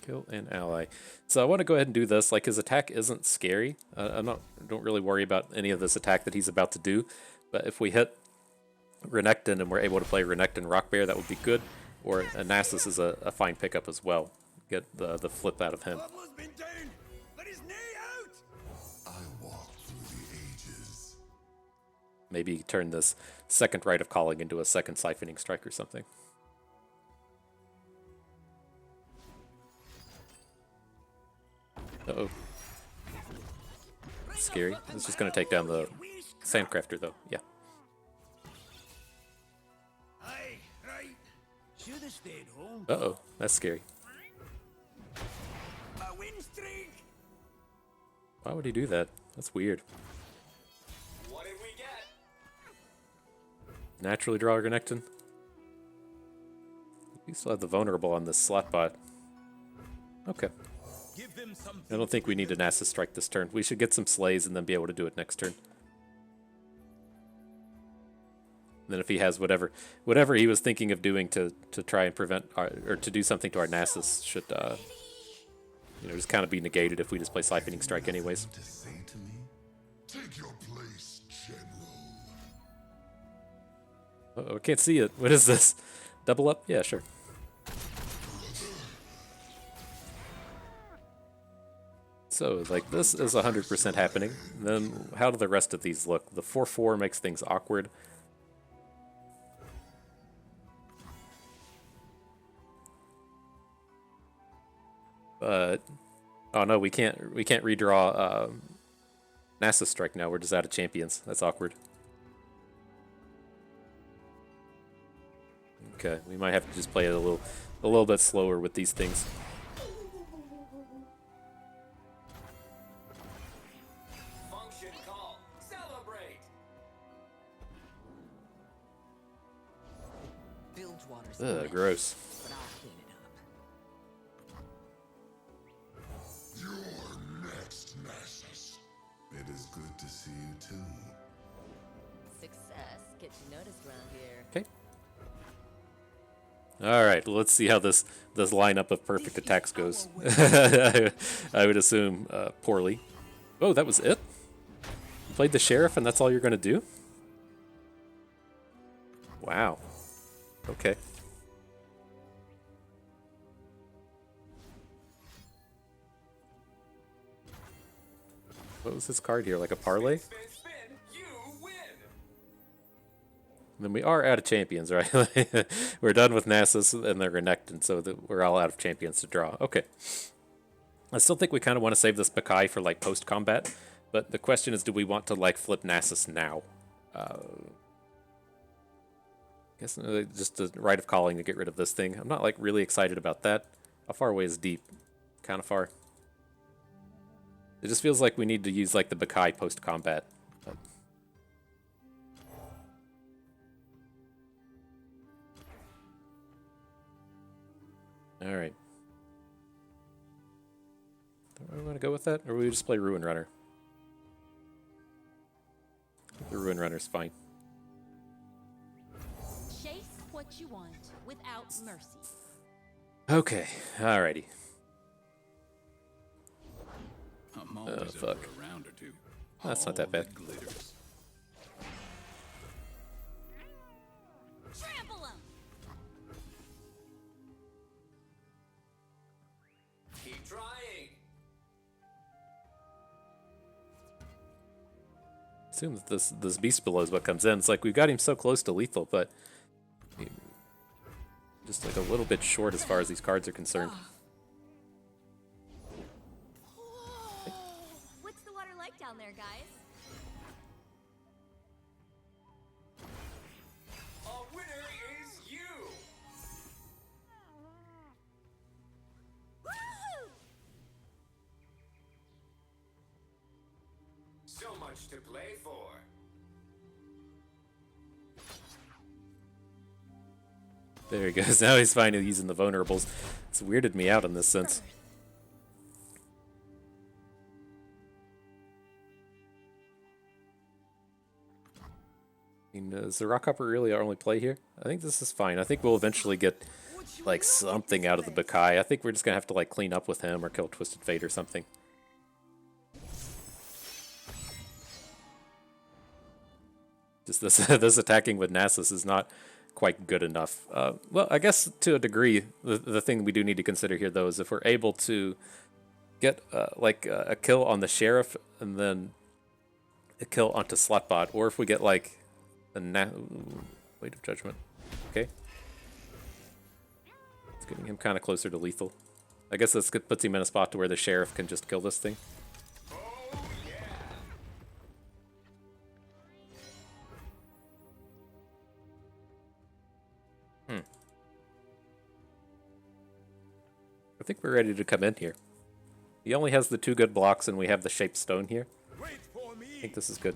Kill an ally. So I want to go ahead and do this. Like, his attack isn't scary. Don't really worry about any of this attack that he's about to do. But if we hit Renekton and we're able to play Renekton Rockbear, that would be good. Or Nasus is a fine pickup as well. Get the flip out of him. What was been done? Let his knee out. I walked through the ages. Maybe turn this second Rite of Calling into a second Siphoning Strike or something. Uh-oh. Scary. It's just going to take down the Sandcrafter, though. Yeah. Aye, right. Should have stayed home. Uh-oh. That's scary. A win streak. Why would he do that? That's weird. Naturally draw a Renekton. We still have the vulnerable on this slot bot. Okay. Give them something. I don't think we need a Nasus strike this turn. We should get some slays and then be able to do it next turn. And then if he has whatever he was thinking of doing to try and prevent or to do something to our Nasus should you know, just kind of be negated if we just play Siphoning Strike anyways. To say to me? Take your place, General. Oh, I can't see it. What is this? Double up? Yeah, sure. So, like, this is 100% happening. Then, how do the rest of these look? The 4/4 makes things awkward. But, oh no, we can't redraw Nasus Strike now. We're just out of champions. That's awkward. Okay, we might have to just play it a little bit slower with these things. Function call. Celebrate. Bilgewater's Ugh, gross. but I'll clean it up. You're next, Nasus. It is good to see you too. Success gets you noticed around here. Okay. Alright, let's see how this lineup of perfect attacks goes. I would assume poorly. Oh, that was it? You played the Sheriff and that's all you're going to do? Wow. Okay. What was this card here? Like a parlay? Spin, spin. You win. Then we are out of champions, right? We're done with Nasus and the Renekton, so that we're all out of champions to draw. Okay. I still think we kind of want to save this Bakai for like post-combat, but the question is, do we want to like flip Nasus now? I guess just the right of calling to get rid of this thing. I'm not like really excited about that. How far away is deep? Kind of far. It just feels like we need to use like the Bakai post-combat. Alright. Do we want to go with that? Or will we just play Ruin Runner? The Ruin Runner's fine. Chase what you want without mercy. Okay, alrighty. I'm always up fuck. for a round or two. That's not that All bad. that glitters. Trample 'em! Keep trying. Assume that this beast below is what comes in. It's like we got him so close to lethal, but just like a little bit short as far as these cards are concerned. What's the water like down there, guys? A winner is you. So much to play for. There he goes. Now he's finally using the vulnerables. It's weirded me out in this sense. I mean, is the Rock Hopper really our only play here? I think this is fine. I think we'll eventually get like something out of the Bakai. I think we're just gonna have to like clean up with him or kill Twisted Fate or something. Just this this attacking with Nasus is not quite good enough. Well, I guess to a degree, the thing we do need to consider here though is if we're able to get like a kill on the Sheriff and then a kill onto Slotbot, or if we get like the Weight of Judgment. Okay. It's getting him kind of closer to lethal. I guess this puts him in a spot to where the Sheriff can just kill this thing. Oh yeah. I think we're ready to come in here. He only has the 2 good blocks and we have the shaped stone here. Wait for me. I think this is good.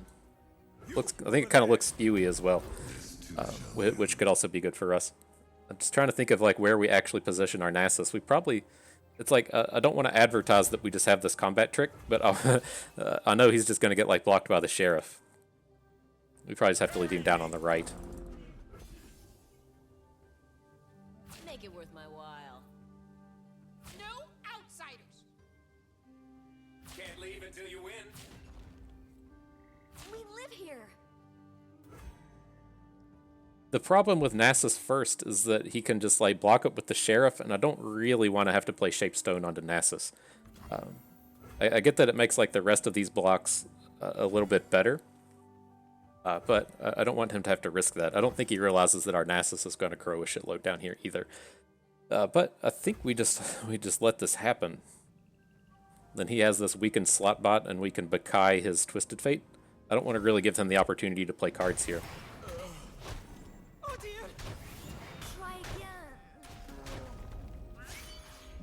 I think it kind of looks skewy as well. This which could also be good for us. I'm just trying to think of like where we actually position our Nasus. We probably, it's like I don't want to advertise that we just have this combat trick, but I know he's just going to get like blocked by the sheriff. We probably just have to leave him down on the right. Make it worth my while. No outsiders. Can't leave until you win. We live here. The problem with Nasus first is that he can just like block up with the sheriff, and I don't really want to have to play Shapestone onto Nasus. I get that it makes like the rest of these blocks a little bit better, but I don't want him to have to risk that. I don't think he realizes that our Nasus is going to crow a shitload down here either. But I think we just let this happen. Then he has this weakened slot bot, and we can Bakai his Twisted Fate. I don't want to really give him the opportunity to play cards here. Oh dear. Try again.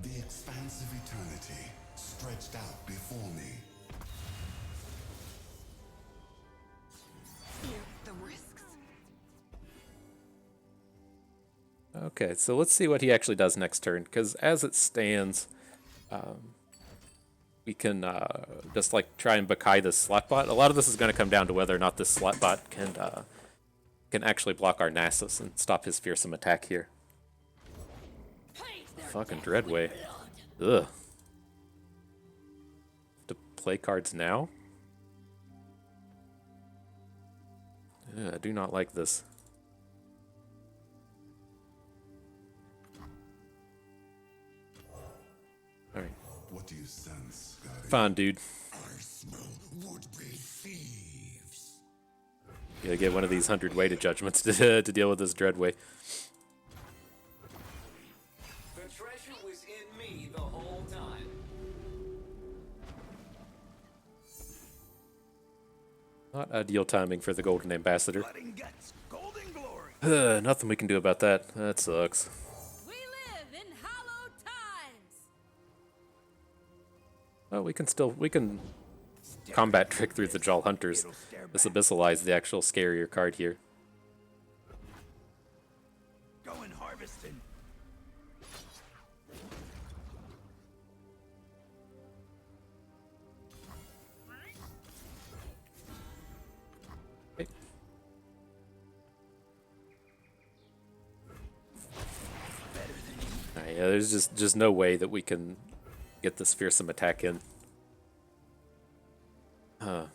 The expanse of eternity stretched out before me. Fear the risks. Okay, so let's see what he actually does next turn, because as it stands, we can just like try and Bakai this slot bot. A lot of this is going to come down to whether or not this slot bot can actually block our Nasus and stop his fearsome attack here. Fucking Dreadway. Ugh. To play cards now? Ugh, I do not like this. Alright. What do you sense, Guardian? Fine, dude. I smell would-be thieves. Gotta get one of these 100 weighted judgments to deal with this Dreadway. The treasure was in me the whole time. Not ideal timing for the Golden Ambassador. Blood and guts, golden glory. Nothing we can do about that. That sucks. We live in hallowed times. Well, we can combat trick through the Jaw Hunters. This Abyssalize the actual scarier card here. Going harvesting. Okay. Alright, yeah, there's just no way that we can get this fearsome attack in. Okay.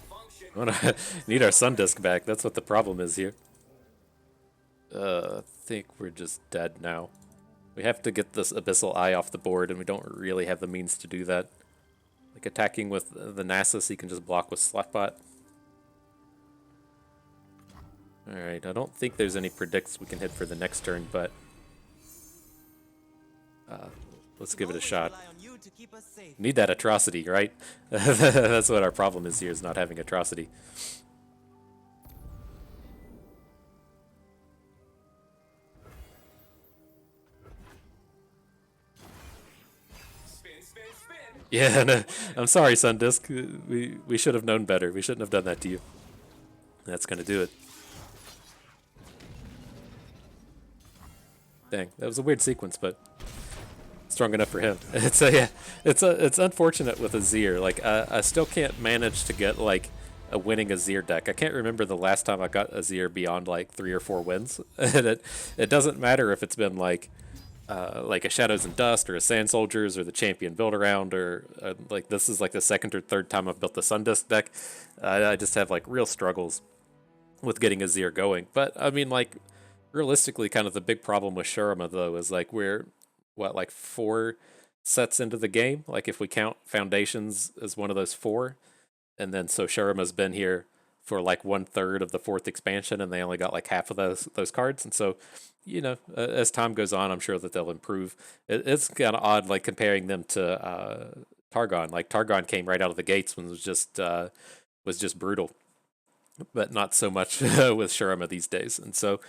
Function. Need our Sun Disk back. That's what the problem is here. I think we're just dead now. We have to get this Abyssal Eye off the board, and we don't really have the means to do that. Like attacking with the Nasus, he can just block with Slotbot. Alright, I don't think there's any predicts we can hit for the next turn, but let's give it a shot. Need that atrocity, right? That's what our problem is here, is not having atrocity. Spin, spin, spin. Yeah, no, I'm sorry, Sundisk. We should have known better. We shouldn't have done that to you. That's gonna do it. Dang, that was a weird sequence, but strong enough for him. It's unfortunate with Azir. Like I still can't manage to get like a winning Azir deck. I can't remember the last time I got Azir beyond like 3 or 4 wins. And it doesn't matter if it's been like a Shadows and Dust or a Sand Soldiers or the Champion Build Around or like this is like the second or third time I've built the Sundisk deck. I just have like real struggles with getting Azir going. But I mean, like realistically, kind of the big problem with Shurima though is like we're like 4 sets into the game. Like if we count Foundations as one of those 4, and then so Shurima's been here for like 1/3 of the 4th expansion, and they only got like half of those cards. And so, you know, as time goes on, I'm sure that they'll improve. It's kind of odd, like comparing them to Targon. Like Targon came right out of the gates when it was just brutal, but not so much with Shurima these days. And so,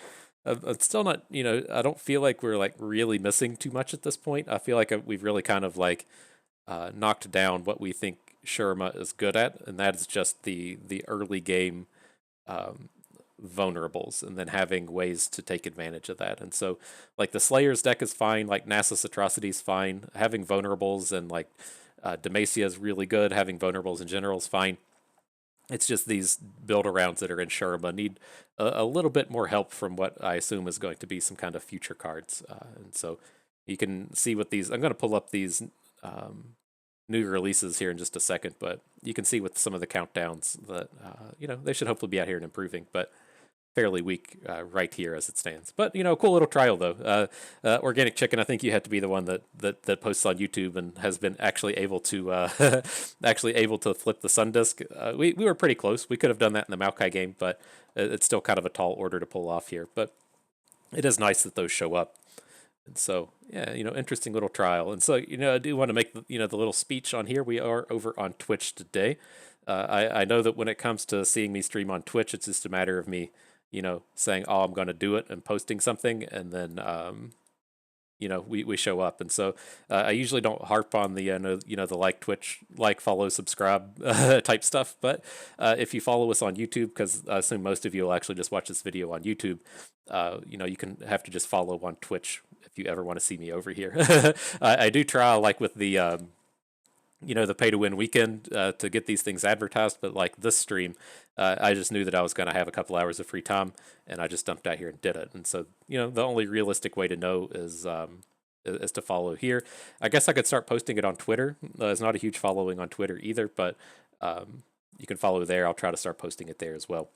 It's still not, I don't feel like we're like really missing too much at this point. I feel like we've really kind of like knocked down what we think Shurima is good at, and that is just the early game um, vulnerables, and then having ways to take advantage of that. And so, like the Slayers deck is fine, like Nasus Atrocity is fine. Having vulnerables and like Demacia is really good. Having vulnerables in general is fine. It's just these build arounds that are in Shurima need a little bit more help from what I assume is going to be some kind of future cards. And so you can see what these. I'm going to pull up these new releases here in just a second, but you can see with some of the countdowns that they should hopefully be out here and improving, but fairly weak right here as it stands. But cool little trial though. Organic Chicken, I think you had to be the one that posts on YouTube and has been actually able to flip the Sun Disc. We were pretty close. We could have done that in the Maokai game, but it's still kind of a tall order to pull off here. But it is nice that those show up. And so, yeah, interesting little trial. And so, I do want to make the little speech on here. We are over on Twitch today. I know that when it comes to seeing me stream on Twitch, it's just a matter of me, saying, "Oh, I'm going to do it," and posting something, and then, we show up. And so, I usually don't harp on the, the like Twitch, like, follow, subscribe type stuff. But if you follow us on YouTube, because I assume most of you will actually just watch this video on YouTube, you can have to just follow on Twitch if you ever want to see me over here. I do try, like with the the pay to win weekend to get these things advertised, but like this stream, I just knew that I was going to have a couple hours of free time, and I just dumped out here and did it. And so, the only realistic way to know is to follow here. I guess I could start posting it on Twitter. There's not a huge following on Twitter either, but you can follow there. I'll try to start posting it there as well.